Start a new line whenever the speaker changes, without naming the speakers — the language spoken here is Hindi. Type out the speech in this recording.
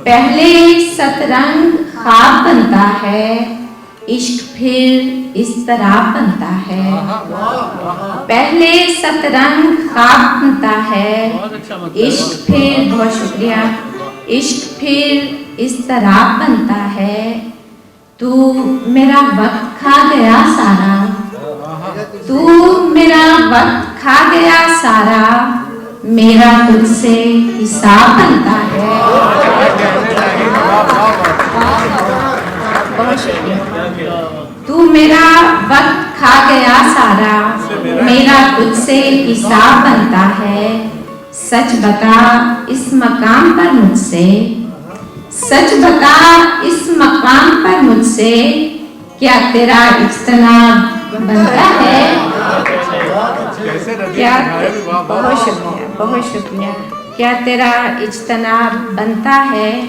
पहले सतरंग ख्वाब बनता है, इश्क फिर इस तरह बनता है। पहले सतरंग ख्वाब बनता है, इश्क फिर, बहुत शुक्रिया, इश्क फिर इस तरह बनता है। तू मेरा वक्त खा गया सारा, तू मेरा वक्त खा गया सारा, मेरा तुझसे हिसाब बनता है। बहुत शुक्रिया। तू मेरा वक्त खा गया सारा, मेरा तुझसे हिसाब बनता है। सच बता इस मकाम पर मुझसे, सच बता इस मकाम पर मुझसे, क्या तेरा इज्तनाब बनता है? क्या, बहुत शुक्रिया, बहुत शुक्रिया। क्या तेरा इज्तनाब बनता है?